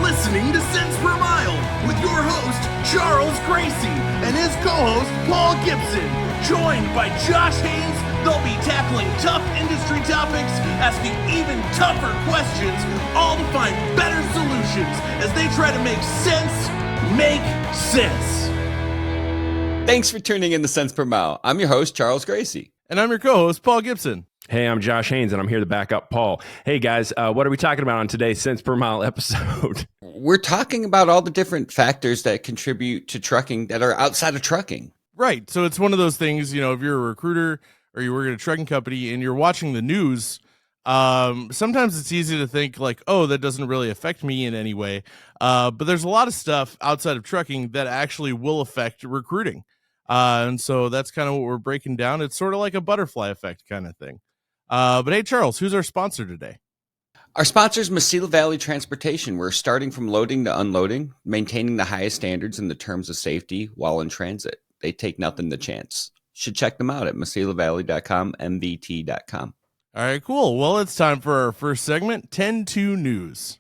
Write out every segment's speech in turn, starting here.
listening to Cents Per Mile with your host, Charles Gracie, and his co-host, Paul Gibson. Joined by Josh Haynes, they'll be tackling tough industry topics, asking even tougher questions, all to find better solutions as they try to make sense make sense. Thanks for tuning in to Cents Per Mile. I'm your host, Charles Gracie. And I'm your co-host, Paul Gibson. Hey, I'm Josh Haynes, and I'm here to back up Paul. Hey, guys, what are we talking about on today's Cents Per Mile episode? We're talking about all the different factors that contribute to trucking that are outside of trucking. Right. So it's one of those things, you know, if you're a recruiter or you work at a trucking company and you're watching the news, sometimes it's easy to think like, oh, that doesn't really affect me in any way. But there's a lot of stuff outside of trucking that actually will affect recruiting. And so that's kind of what we're breaking down. It's sort of like a butterfly effect kind of thing. But hey, Charles, who's our sponsor today? Our sponsor is Mesilla Valley Transportation. We're starting from loading to unloading, maintaining the highest standards in the terms of safety while in transit. They take nothing to chance. Should check them out at MesillaValley.com, MVT.com. All right, cool. Well, it's time for our first segment, 10-2 News.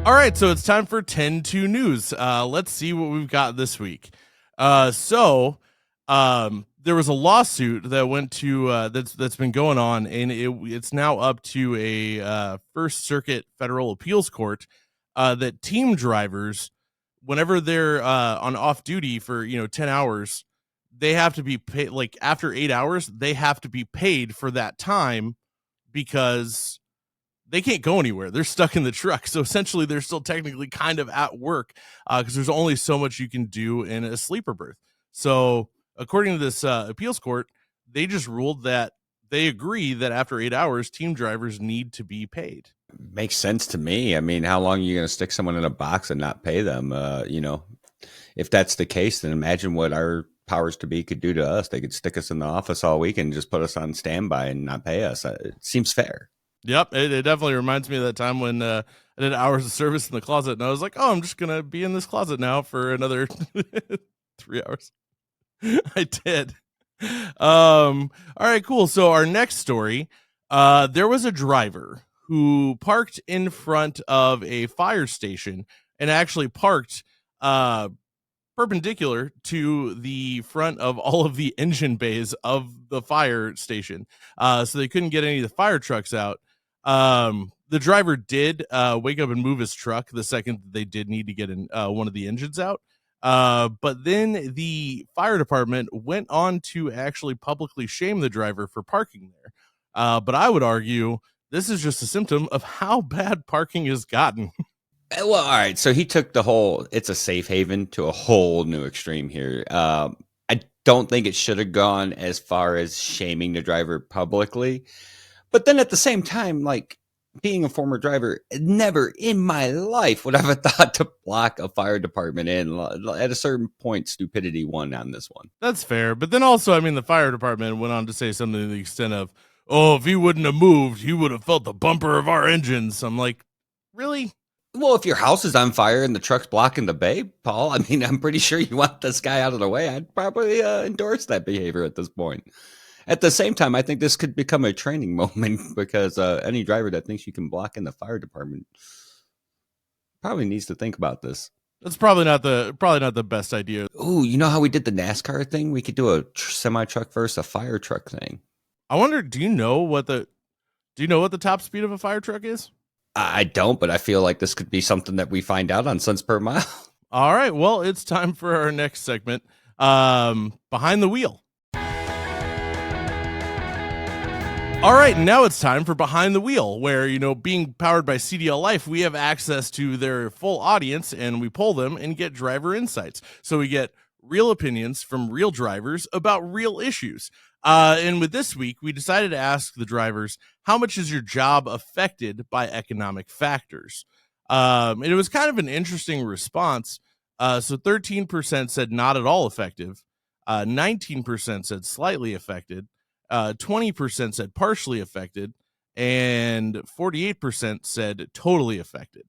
All right, so it's time for 10-2 News. Let's see what we've got this week. There was a lawsuit that went to that's been going on, and it's now up to a First Circuit Federal Appeals Court that team drivers, whenever they're on off duty for 10 hours, they have to be paid. Like after 8 hours, they have to be paid for that time because they can't go anywhere. They're stuck in the truck. So essentially, they're still technically kind of at work because there's only so much you can do in a sleeper berth. So according to this appeals court, they just ruled that they agree that after 8 hours, team drivers need to be paid. Makes sense to me. I mean, how long are you going to stick someone in a box and not pay them? If that's the case, then imagine what our powers to be could do to us. They could stick us in the office all week and just put us on standby and not pay us. It seems fair. Yep, it definitely reminds me of that time when I did hours of service in the closet, and I was like, oh, I'm just going to be in this closet now for another 3 hours. I did. All right, cool. So our next story, there was a driver who parked in front of a fire station and actually parked perpendicular to the front of all of the engine bays of the fire station. So they couldn't get any of the fire trucks out. The driver did wake up and move his truck the second they did need to get in one of the engines out. But then the fire department went on to actually publicly shame the driver for parking there. But I would argue this is just a symptom of how bad parking has gotten. Well, all right. So he took it's a safe haven to a whole new extreme here. I don't think it should have gone as far as shaming the driver publicly. But then at the same time, like being a former driver, never in my life would I have thought to block a fire department in. At a certain point, stupidity won on this one. That's fair. But then also, I mean, the fire department went on to say something to the extent of, oh, if he wouldn't have moved, he would have felt the bumper of our engines. I'm like, really? Well, if your house is on fire and the truck's blocking the bay, Paul, I mean, I'm pretty sure you want this guy out of the way. I'd probably endorse that behavior at this point. At the same time, I think this could become a training moment because any driver that thinks you can block in the fire department probably needs to think about this. That's probably not the best idea. Ooh, you know how we did the NASCAR thing? We could do a semi truck versus a fire truck thing. I wonder, do you know what the top speed of a fire truck is? I don't, but I feel like this could be something that we find out on Cents Per Mile. All right, well, it's time for our next segment, Behind the Wheel. All right, now it's time for Behind the Wheel, where, being powered by CDLLife, we have access to their full audience, and we poll them and get driver insights. So we get real opinions from real drivers about real issues. And with this week, we decided to ask the drivers, how much is your job affected by economic factors? And it was kind of an interesting response. So 13% said not at all effective. 19% said slightly affected. 20% said partially affected, and 48% said totally affected,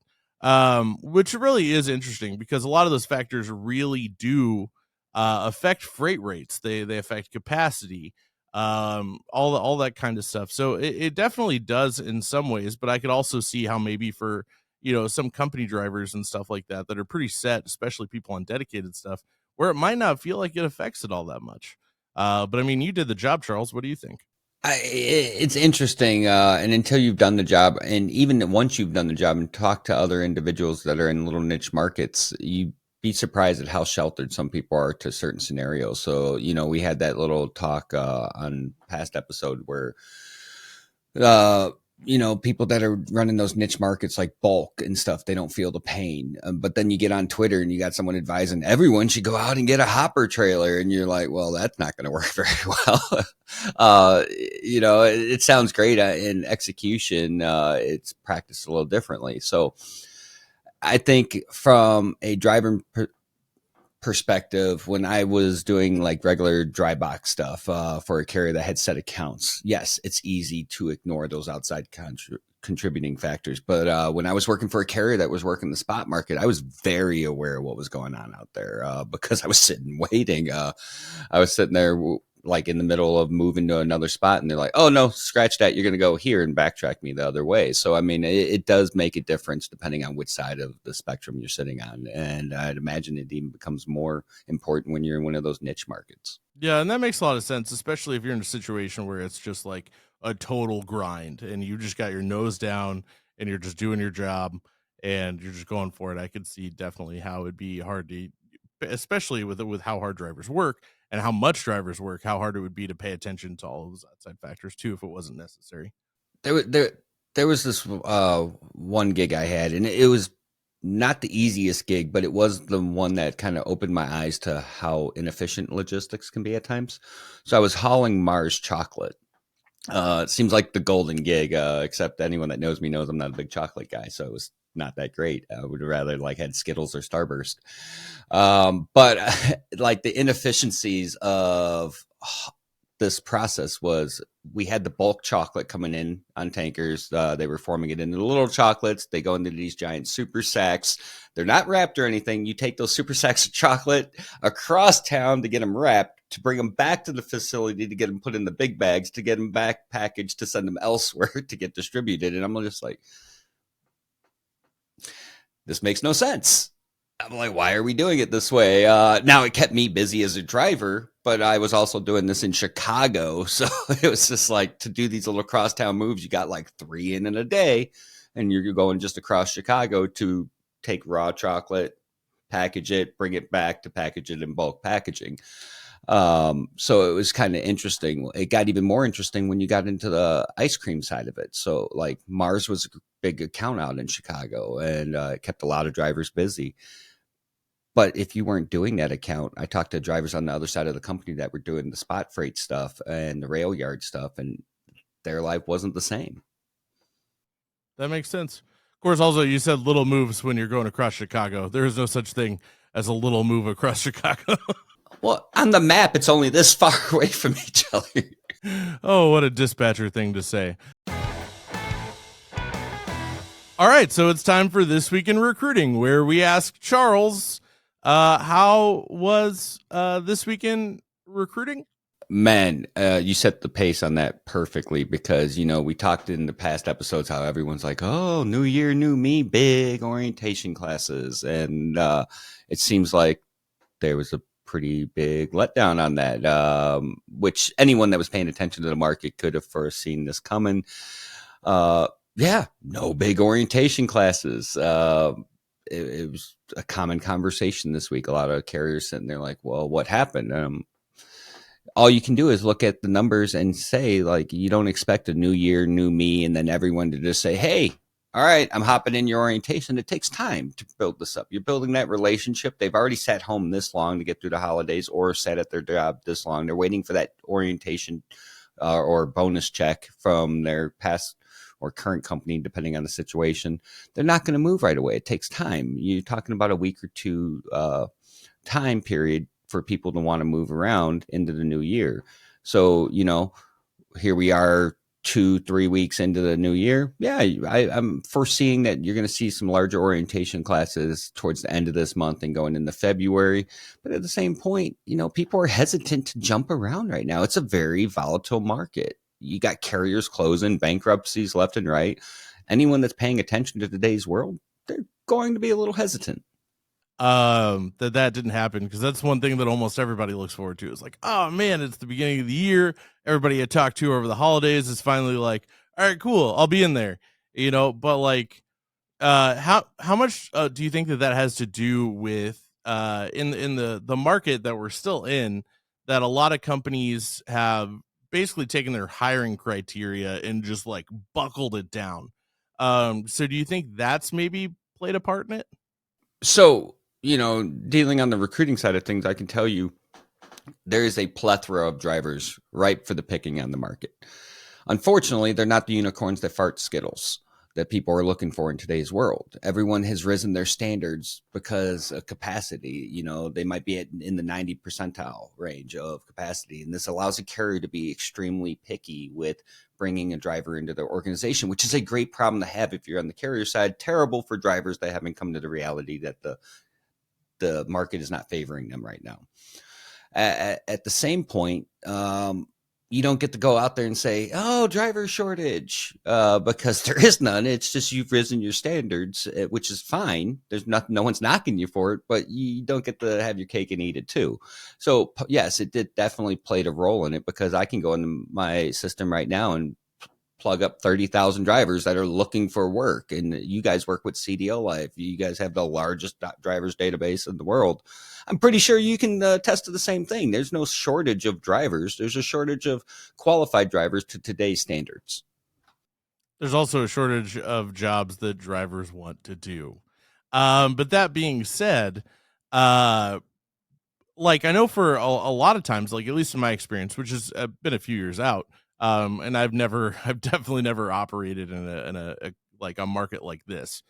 which really is interesting because a lot of those factors really do affect freight rates. They affect capacity. all that kind of stuff. So it definitely does in some ways, but I could also see how maybe for, some company drivers and stuff like that are pretty set, especially people on dedicated stuff, where it might not feel like it affects it all that much. But I mean, you did the job, Charles. What do you think? It's interesting, and until you've done the job, and even once you've done the job and talked to other individuals that are in little niche markets, you'd be surprised at how sheltered some people are to certain scenarios. So, we had that little talk on past episode where, uh, people that are running those niche markets like bulk and stuff, they don't feel the pain. But then you get on Twitter and you got someone advising everyone should go out and get a hopper trailer. And you're like, well, that's not going to work very well. It sounds great in execution. It's practiced a little differently. So I think from a driver perspective, when I was doing like regular dry box stuff for a carrier that had set accounts, yes, it's easy to ignore those outside contributing factors. But when I was working for a carrier that was working the spot market, I was very aware of what was going on out there because I was sitting waiting. I was sitting there like in the middle of moving to another spot, and they're like, oh no, scratch that, you're going to go here, and backtrack me the other way. So I mean, it does make a difference depending on which side of the spectrum you're sitting on, and I'd imagine it even becomes more important when you're in one of those niche markets. Yeah, and that makes a lot of sense, especially if you're in a situation where it's just like a total grind and you just got your nose down and you're just doing your job and you're just going for it. I could see definitely how it'd be hard to, especially with how hard drivers work and how much drivers work, how hard it would be to pay attention to all of those outside factors too if it wasn't necessary. There was this one gig I had, and it was not the easiest gig, but it was the one that kind of opened my eyes to how inefficient logistics can be at times. So I was hauling Mars chocolate. It seems like the golden gig, except anyone that knows me knows I'm not a big chocolate guy, so it was not that great. I would rather like had Skittles or Starburst. But like the inefficiencies of this process was we had the bulk chocolate coming in on tankers. They were forming it into little chocolates. They go into these giant super sacks. They're not wrapped or anything. You take those super sacks of chocolate across town to get them wrapped, to bring them back to the facility, to get them put in the big bags, to get them back packaged, to send them elsewhere to get distributed. And I'm just like, this makes no sense. I'm like, why are we doing it this way? Now it kept me busy as a driver, but I was also doing this in Chicago. So it was just like to do these little crosstown moves. You got like 3 in a day, and you're going just across Chicago to take raw chocolate, package it, bring it back to package it in bulk packaging. So it was kind of interesting. It got even more interesting when you got into the ice cream side of it. So like Mars was a big account out in Chicago, and it kept a lot of drivers busy. But if you weren't doing that account, I talked to drivers on the other side of the company that were doing the spot freight stuff and the rail yard stuff, and their life wasn't the same. That makes sense. Of course, also, you said little moves when you're going across Chicago. There is no such thing as a little move across Chicago. Well, on the map, it's only this far away from each other. Oh, what a dispatcher thing to say. All right, so it's time for This Week in Recruiting, where we ask Charles, how was This Week in Recruiting? Man, you set the pace on that perfectly because, we talked in the past episodes how everyone's like, oh, new year, new me, big orientation classes. And it seems like there was a pretty big letdown on that, which anyone that was paying attention to the market could have foreseen this coming. Yeah, no big orientation classes. It was a common conversation this week. A lot of carriers sitting there like, well, what happened? All you can do is look at the numbers and say, like, you don't expect a new year, new me, and then everyone to just say, hey, all right, I'm hopping in your orientation. It takes time to build this up. You're building that relationship. They've already sat home this long to get through the holidays or sat at their job this long. They're waiting for that orientation or bonus check from their past or current company, depending on the situation. They're not going to move right away. It takes time. You're talking about a week or two time period for people to want to move around into the new year. So, here we are 2-3 weeks into the new year, I'm foreseeing that you're going to see some larger orientation classes towards the end of this month and going into February. But at the same point, people are hesitant to jump around right now. It's a very volatile market. You got carriers closing, bankruptcies left and right. Anyone that's paying attention to today's world, they're going to be a little hesitant. That didn't happen, because that's one thing that almost everybody looks forward to. Is like, oh man, it's the beginning of the year. Everybody I talked to over the holidays is finally like, all right, cool, I'll be in there, but like, how much do you think that has to do with in the market that we're still in, that a lot of companies have basically taken their hiring criteria and just like buckled it down? So do you think that's maybe played a part in it? So, dealing on the recruiting side of things, I can tell you there is a plethora of drivers ripe for the picking on the market. Unfortunately, they're not the unicorns that fart Skittles that people are looking for in today's world. Everyone has risen their standards because of capacity. They might be in the 90 percentile range of capacity. And this allows a carrier to be extremely picky with bringing a driver into their organization, which is a great problem to have if you're on the carrier side. Terrible for drivers that haven't come to the reality that the market is not favoring them right now. At the same point, you don't get to go out there and say, oh, driver shortage, because there is none. It's just you've risen your standards, which is fine. There's no one's knocking you for it, but you don't get to have your cake and eat it too. So yes, it did definitely played a role in it, because I can go into my system right now and plug up 30,000 drivers that are looking for work. And you guys work with CDLLife. You guys have the largest drivers database in the world. I'm pretty sure you can attest to the same thing. There's no shortage of drivers. There's a shortage of qualified drivers to today's standards. There's also a shortage of jobs that drivers want to do. But that being said, like, I know for a lot of times, like, at least in my experience, which has been a few years out, and I've definitely never operated in a like a market like this.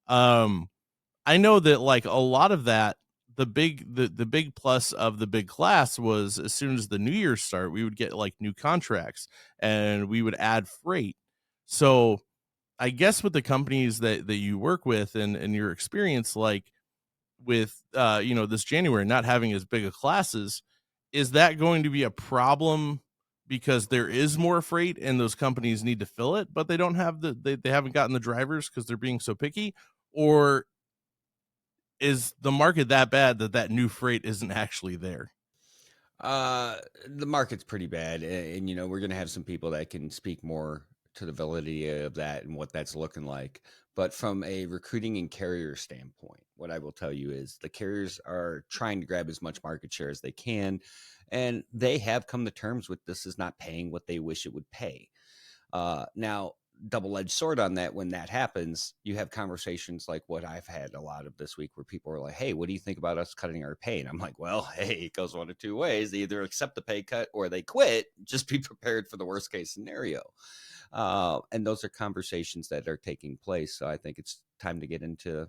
I know that like a lot of that, the big plus of the big class was, as soon as the New Year's start, we would get like new contracts and we would add freight. So I guess with the companies that you work with and your experience, like with this January not having as big a classes, is that going to be a problem because there is more freight and those companies need to fill it, but they don't have they haven't gotten the drivers because they're being so picky? Or is the market that bad that new freight isn't actually there? The market's pretty bad, and we're going to have some people that can speak more to the validity of that and what that's looking like. But from a recruiting and carrier standpoint, what I will tell you is the carriers are trying to grab as much market share as they can, and they have come to terms with this is not paying what they wish it would pay. Now, double-edged sword on that, when that happens, you have conversations like what I've had a lot of this week, where people are like, hey, what do you think about us cutting our pay? And I'm like, well, hey, it goes one of two ways. They either accept the pay cut or they quit. Just be prepared for the worst case scenario. And those are conversations that are taking place. So I think it's time to get into,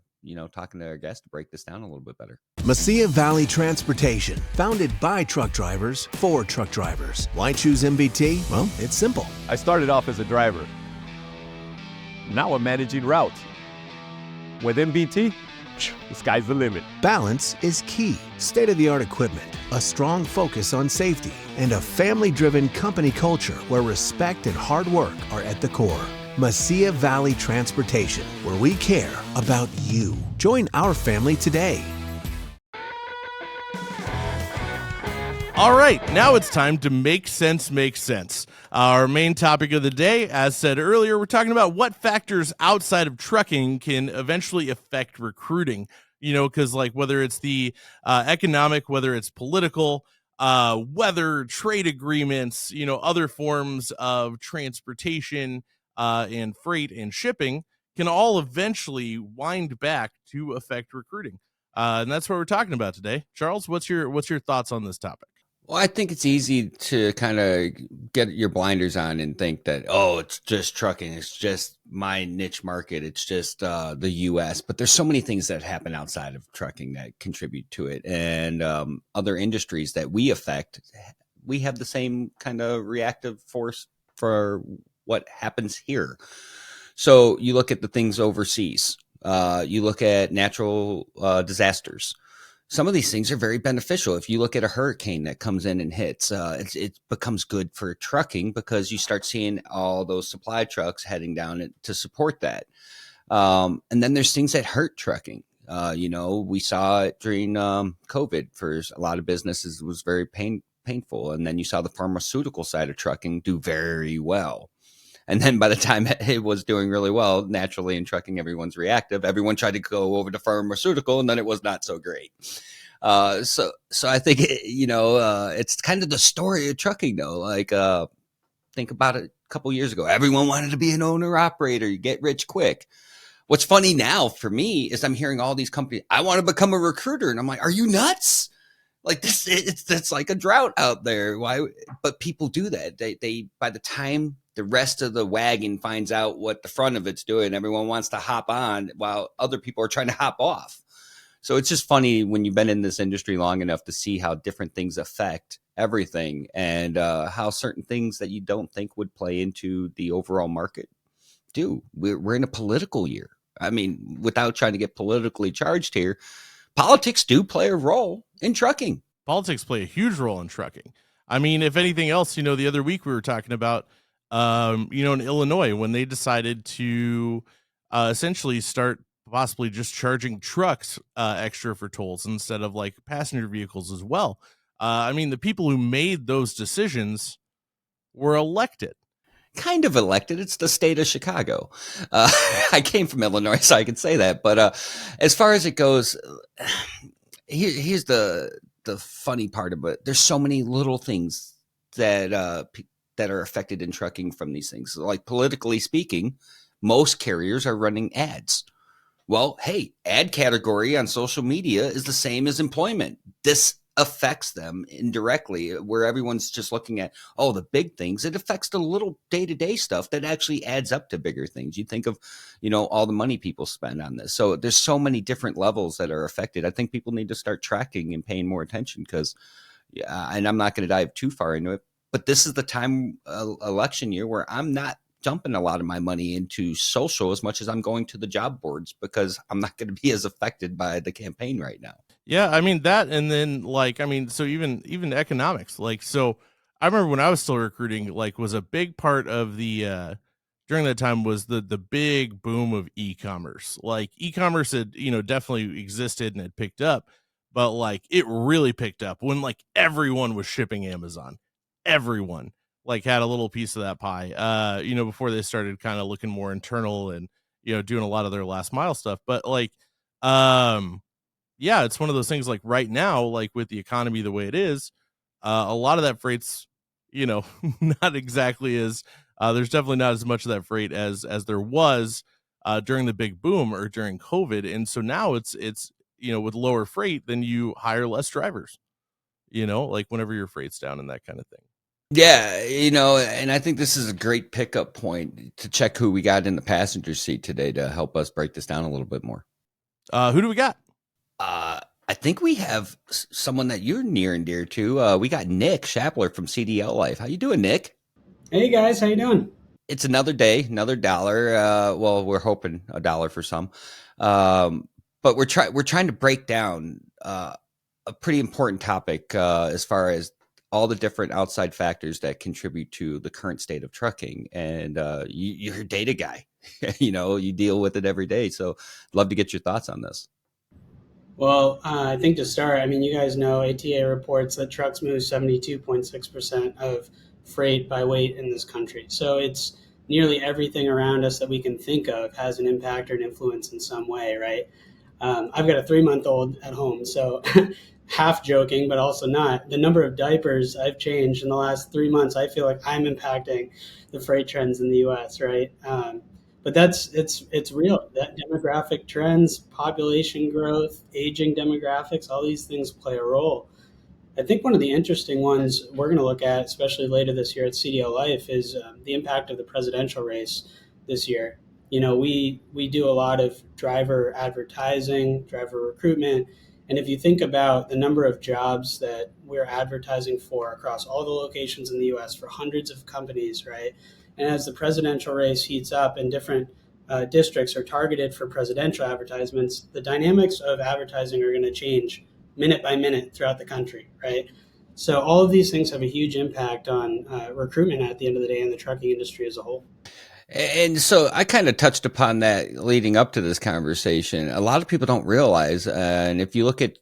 talking to our guests to break this down a little bit better. Mesilla Valley Transportation, founded by truck drivers for truck drivers. Why choose MVT? Well, it's simple. I started off as a driver. Now I'm managing routes. With MVT, the sky's the limit. Balance is key. State-of-the-art equipment, a strong focus on safety, and a family-driven company culture where respect and hard work are at the core. Mesilla Valley Transportation, where we care about you. Join our family today. All right, now it's time to make sense make sense. Our main topic of the day, as said earlier, we're talking about what factors outside of trucking can eventually affect recruiting. Because like whether it's the economic, whether it's political, weather, trade agreements, other forms of transportation and freight and shipping can all eventually wind back to affect recruiting. And that's what we're talking about today. Charles, what's your thoughts on this topic? Well, I think it's easy to kind of get your blinders on and think that, oh, it's just trucking. It's just my niche market. It's just the U.S. But there's so many things that happen outside of trucking that contribute to it. And other industries that we affect, we have the same kind of reactive force for what happens here. So you look at the things overseas. You look at natural disasters. Some of these things are very beneficial. If you look at a hurricane that comes in and hits, it becomes good for trucking because you start seeing all those supply trucks heading down to support that. And then there's things that hurt trucking. We saw it during COVID for a lot of businesses. It was very painful. And then you saw the pharmaceutical side of trucking do very well. And then by the time it was doing really well, naturally in trucking, everyone's reactive. Everyone tried to go over to pharmaceutical, and then it was not so great. So I think, it's kind of the story of trucking, though. Like, think about it a couple years ago. Everyone wanted to be an owner-operator. You get rich quick. What's funny now for me is I'm hearing all these companies, I want to become a recruiter. And I'm like, are you nuts? Like this, it's like a drought out there. Why? But people do that. They by the time the rest of the wagon finds out what the front of it's doing, everyone wants to hop on while other people are trying to hop off. So it's just funny when you've been in this industry long enough to see how different things affect everything and how certain things that you don't think would play into the overall market do. We're in a political year. I mean, without trying to get politically charged here, politics do play a role in trucking. Politics play a huge role in trucking. I mean, if anything else, the other week we were talking about, in Illinois, when they decided to essentially start possibly just charging trucks extra for tolls instead of like passenger vehicles as well. The people who made those decisions were elected. Kind of elected. It's the state of Chicago. I came from Illinois, so I can say that. But as far as it goes, here's the funny part of it. There's so many little things that that are affected in trucking from these things. Like politically speaking, most carriers are running ads. Well, hey, ad category on social media is the same as employment. This affects them indirectly, where everyone's just looking at, the big things. It affects the little day-to-day stuff that actually adds up to bigger things. You think of, all the money people spend on this. So there's so many different levels that are affected. I think people need to start tracking and paying more attention because, and I'm not going to dive too far into it, but this is the time, election year, where I'm not dumping a lot of my money into social as much as I'm going to the job boards because I'm not going to be as affected by the campaign right now. Yeah, that, and then so even economics, so I remember when I was still recruiting, was a big part of the during that time was the big boom of e-commerce. E-commerce had definitely existed and had picked up, but it really picked up when everyone was shipping Amazon. Everyone had a little piece of that pie. Before they started kind of looking more internal and doing a lot of their last mile stuff, but yeah, it's one of those things right now, with the economy the way it is, a lot of that freight's, not exactly as, there's definitely not as much of that freight as there was during the big boom or during COVID. And so now it's, with lower freight, then you hire less drivers, whenever your freight's down and that kind of thing. Yeah, and I think this is a great pickup point to check who we got in the passenger seat today to help us break this down a little bit more. Who do we got? I think we have someone that you're near and dear to. We got Nick Schappler from CDLLife. How you doing, Nick? Hey guys, how you doing? It's another day, another dollar. Well, we're hoping $1 for some, but we're trying to break down a pretty important topic as far as all the different outside factors that contribute to the current state of trucking. And you're a data guy. You deal with it every day. So love to get your thoughts on this. Well, I think to start, you guys know ATA reports that trucks move 72.6% of freight by weight in this country. So it's nearly everything around us that we can think of has an impact or an influence in some way, right? I've got a 3-month-old at home, so half joking, but also not. The number of diapers I've changed in the last 3 months, I feel like I'm impacting the freight trends in the U.S., right? But it's real. That demographic trends, population growth, aging demographics, all these things play a role. I think one of the interesting ones we're going to look at, especially later this year at CDLLife, is the impact of the presidential race this year. We do a lot of driver advertising, driver recruitment, and if you think about the number of jobs that we're advertising for across all the locations in the U.S. for hundreds of companies, right? And as the presidential race heats up and different districts are targeted for presidential advertisements, the dynamics of advertising are going to change minute by minute throughout the country, right? So all of these things have a huge impact on recruitment at the end of the day in the trucking industry as a whole. And so I kind of touched upon that leading up to this conversation. A lot of people don't realize, and if you look at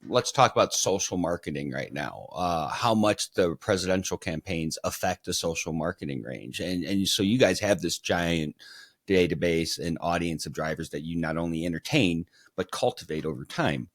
let's talk about social marketing right now, how much the presidential campaigns affect the social marketing range. And so you guys have this giant database and audience of drivers that you not only entertain, but cultivate over time.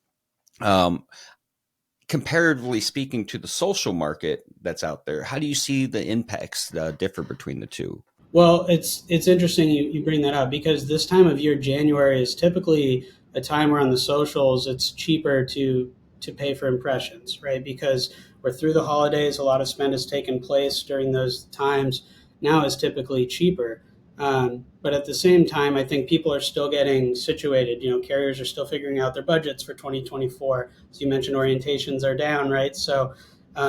Comparatively speaking to the social market that's out there, how do you see the impacts differ between the two? Well, it's interesting you bring that up, because this time of year, January, is typically a time where on the socials it's cheaper to pay for impressions, right? Because we're through the holidays, a lot of spend has taken place during those times. Now is typically cheaper. But at the same time, I think people are still getting situated. Carriers are still figuring out their budgets for 2024. As you mentioned, orientations are down, right? So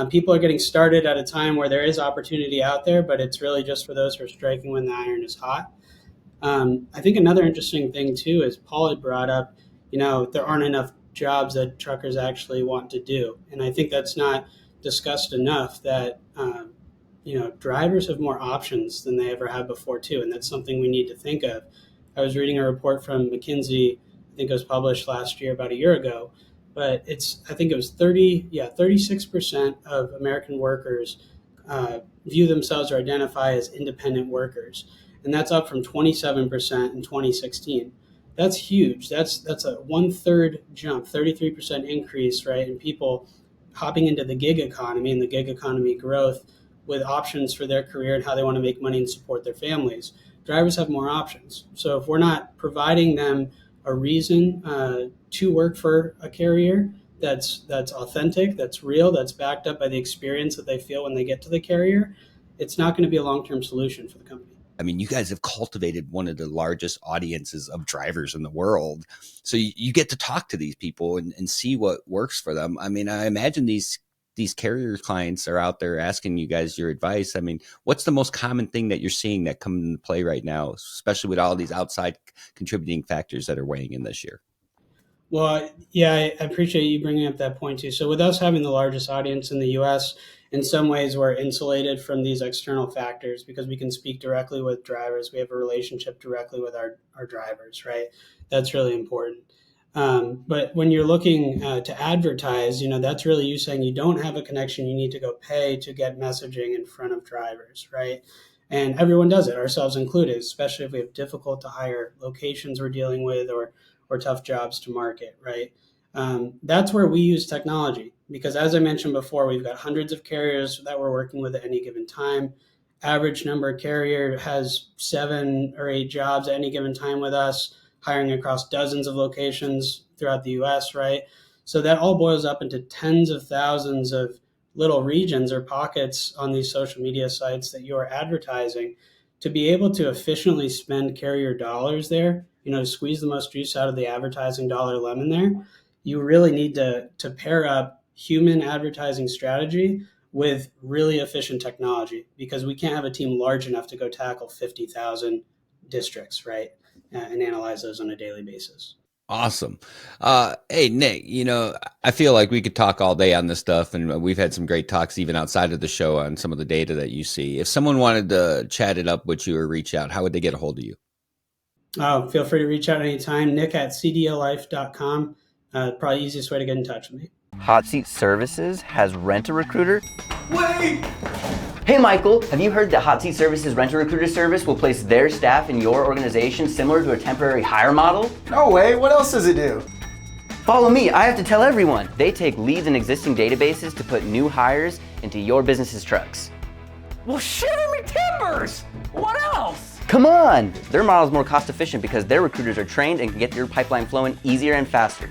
people are getting started at a time where there is opportunity out there, but it's really just for those who are striking when the iron is hot. I think another interesting thing too is Paul had brought up, there aren't enough jobs that truckers actually want to do. And I think that's not discussed enough, that drivers have more options than they ever have before too, and that's something we need to think of. I was reading a report from McKinsey, I think it was published last year, about a year ago, but I think it was 36% of American workers view themselves or identify as independent workers, and that's up from 27% in 2016. That's huge. That's a 1/3 jump, 33% increase, right? In people hopping into the gig economy and the gig economy growth with options for their career and how they want to make money and support their families. Drivers have more options. So if we're not providing them a reason to work for a carrier that's authentic, that's real, that's backed up by the experience that they feel when they get to the carrier, it's not going to be a long-term solution for the company. I mean, you guys have cultivated one of the largest audiences of drivers in the world. So you get to talk to these people and see what works for them. I mean, I imagine these carrier clients are out there asking you guys your advice. I mean, what's the most common thing that you're seeing that come into play right now, especially with all these outside contributing factors that are weighing in this year? Well, yeah, I appreciate you bringing up that point too. So with us having the largest audience in the U.S., in some ways we're insulated from these external factors because we can speak directly with drivers. We have a relationship directly with our drivers, right? That's really important. But when you're looking to advertise, that's really you saying you don't have a connection, you need to go pay to get messaging in front of drivers, right? And everyone does it, ourselves included, especially if we have difficult to hire locations we're dealing with or tough jobs to market, right? That's where we use technology, because as I mentioned before, we've got hundreds of carriers that we're working with at any given time. Average number of carrier has 7 or 8 jobs at any given time with us, hiring across dozens of locations throughout the US, right? So that all boils up into tens of thousands of little regions or pockets on these social media sites that you are advertising. To be able to efficiently spend carrier dollars there, to squeeze the most juice out of the advertising dollar lemon there, you really need to pair up human advertising strategy with really efficient technology, because we can't have a team large enough to go tackle 50,000 districts, right? And analyze those on a daily basis. Awesome. Hey, Nick, I feel like we could talk all day on this stuff, and we've had some great talks even outside of the show on some of the data that you see. If someone wanted to chat it up with you or reach out, how would they get a hold of you? Feel free to reach out anytime. Nick at CDLLife.com. Probably the easiest way to get in touch with me. Hot Seat Services has Rent-A-Recruiter. Wait! Hey Michael, have you heard that Hot Seat Services Rent-A-Recruiter service will place their staff in your organization similar to a temporary hire model? No way, what else does it do? Follow me, I have to tell everyone. They take leads in existing databases to put new hires into your business's trucks. Well, shiver me timbers! What else? Come on! Their model is more cost efficient because their recruiters are trained and can get your pipeline flowing easier and faster.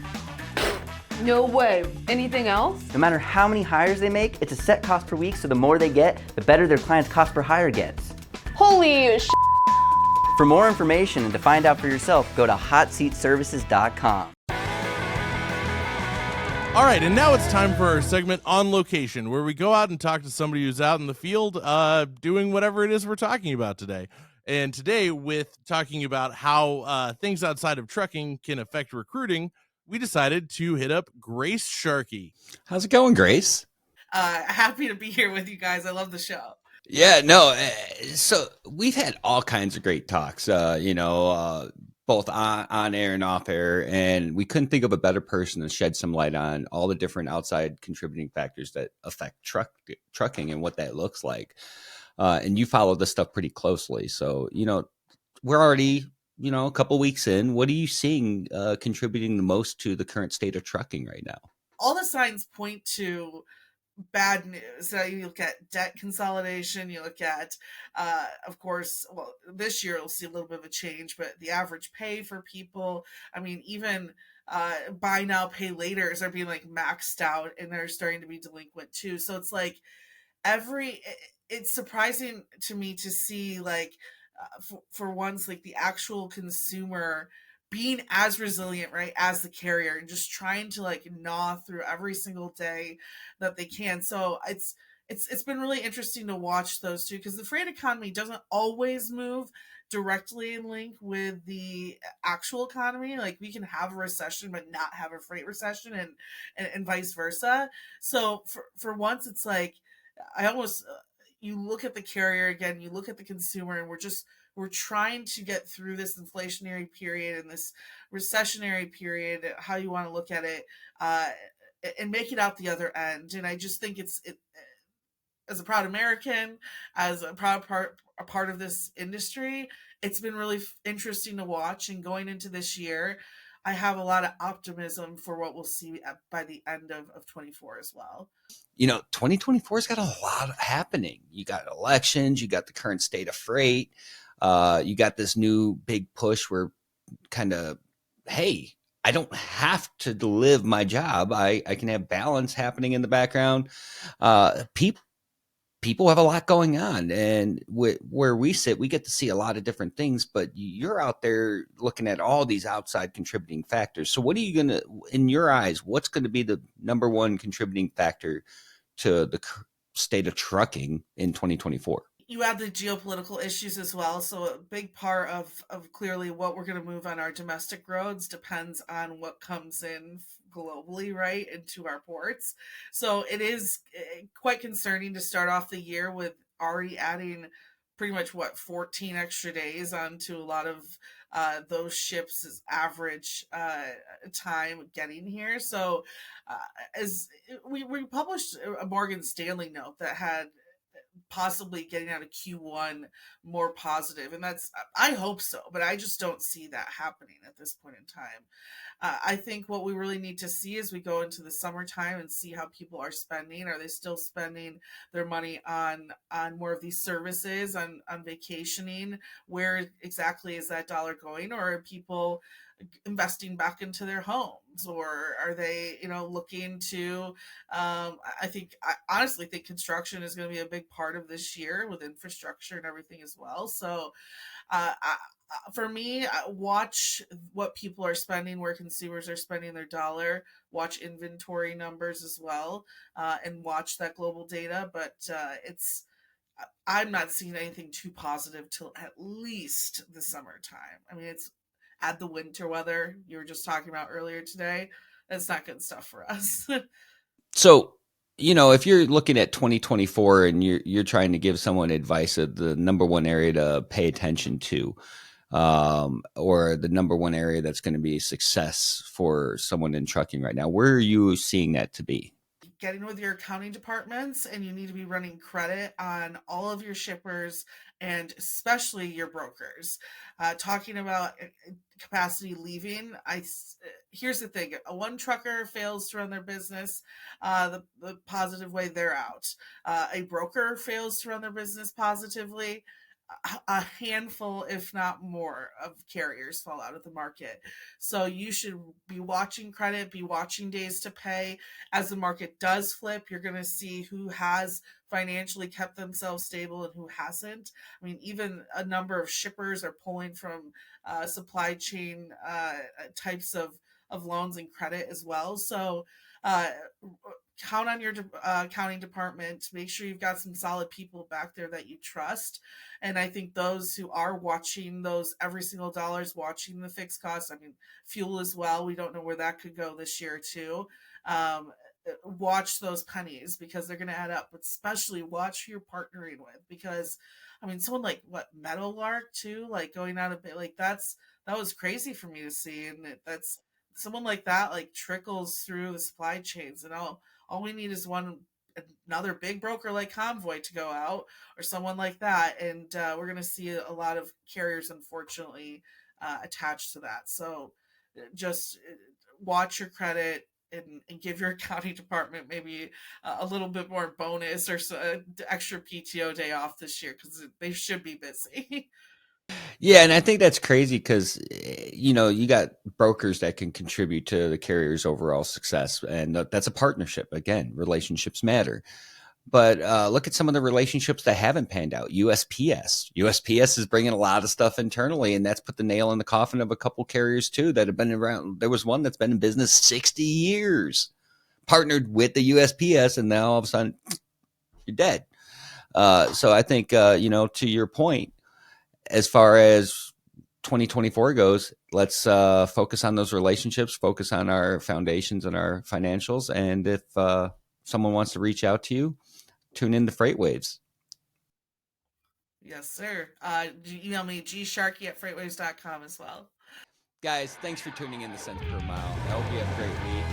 No way. Anything else? No matter how many hires they make, it's a set cost per week, so the more they get, the better their client's cost per hire gets. Holy sh**. For more information and to find out for yourself, go to hotseatservices.com. All right, and now it's time for our segment On Location, where we go out and talk to somebody who's out in the field doing whatever it is we're talking about today. And today, with talking about how things outside of trucking can affect recruiting, we decided to hit up Grace Sharkey. How's it going, Grace? Happy to be here with you guys. I love the show. Yeah, no. So we've had all kinds of great talks, both on air and off air, and we couldn't think of a better person to shed some light on all the different outside contributing factors that affect trucking and what that looks like. And you follow this stuff pretty closely, so we're already a couple weeks in. What are you seeing contributing the most to the current state of trucking right now? All the signs point to bad news. You look at debt consolidation, you look at, of course, well, this year you'll see a little bit of a change, but the average pay for people, I mean, even buy now, pay laters are being like maxed out and they're starting to be delinquent too. So it's like it's surprising to me to see like, for once, like the actual consumer being as resilient, right, as the carrier, and just trying to like gnaw through every single day that they can. So it's been really interesting to watch those two, because the freight economy doesn't always move directly in link with the actual economy. Like we can have a recession but not have a freight recession, and vice versa. So for once, it's like I almost you look at the carrier again, you look at the consumer, and we're trying to get through this inflationary period and this recessionary period, how you want to look at it, and make it out the other end. And I just think it as a proud American, as a proud part of this industry, it's been really interesting to watch. And going into this year, I have a lot of optimism for what we'll see by the end of 24 as well. 2024's got a lot happening. You got elections, you got the current state of freight, you got this new big push where kind of, hey, I don't have to live my job. I can have balance happening in the background. People have a lot going on, and where we sit, we get to see a lot of different things, but you're out there looking at all these outside contributing factors. So what are you going to, in your eyes, what's going to be the number one contributing factor to the state of trucking in 2024? You add the geopolitical issues as well. So a big part of clearly what we're going to move on our domestic roads depends on what comes in globally, right, into our ports. So it is quite concerning to start off the year with already adding pretty much 14 extra days onto a lot of those ships' average time getting here. So as we published a Morgan Stanley note that had possibly getting out of Q1 more positive, and that's, I hope so, but I just don't see that happening at this point in time. I think what we really need to see as we go into the summertime and see how people are spending. Are they still spending their money on more of these services, on vacationing? Where exactly is that dollar going? Or are people investing back into their homes, or are they looking to I honestly think construction is going to be a big part of this year with infrastructure and everything as well. So for me, watch what people are spending, where consumers are spending their dollar, watch inventory numbers as well, and watch that global data. But I'm not seeing anything too positive till at least the summertime. I mean, it's add the winter weather you were just talking about earlier today. That's not good stuff for us. So, if you're looking at 2024 and you're trying to give someone advice of the number one area to pay attention to, or the number one area that's going to be a success for someone in trucking right now, where are you seeing that to be? Getting with your accounting departments, and you need to be running credit on all of your shippers and especially your brokers. Talking about capacity leaving, here's the thing: one trucker fails to run their business the positive way, they're out. A broker fails to run their business positively, a handful, if not more, of carriers fall out of the market. So you should be watching credit, be watching days to pay. As the market does flip, you're going to see who has financially kept themselves stable and who hasn't. I mean, even a number of shippers are pulling from supply chain types of loans and credit as well. So Count on your accounting department. Make sure you've got some solid people back there that you trust. And I think those who are watching those every single dollars, watching the fixed costs, I mean, fuel as well. We don't know where that could go this year too. Watch those pennies because they're going to add up, but especially watch who you're partnering with, because I mean, someone like Meadowlark too, like going out a bit, like that was crazy for me to see. And that's someone like that, like trickles through the supply chains, and all we need is another big broker like Convoy to go out, or someone like that, and we're going to see a lot of carriers, unfortunately, attached to that. So just watch your credit, and give your accounting department maybe a little bit more bonus or extra PTO day off this year, because they should be busy. Yeah, and I think that's crazy because you got brokers that can contribute to the carrier's overall success, and that's a partnership. Again, relationships matter. But look at some of the relationships that haven't panned out. USPS is bringing a lot of stuff internally, and that's put the nail in the coffin of a couple carriers too that have been around. There was one that's been in business 60 years, partnered with the USPS, and now all of a sudden you're dead. So I think, to your point, as far as 2024 goes, let's focus on those relationships, focus on our foundations and our financials. And if someone wants to reach out to you, tune in to FreightWaves. Yes, sir. Email me, gsharkey@freightwaves.com as well. Guys, thanks for tuning in to Cents Per Mile. I hope you have a great week.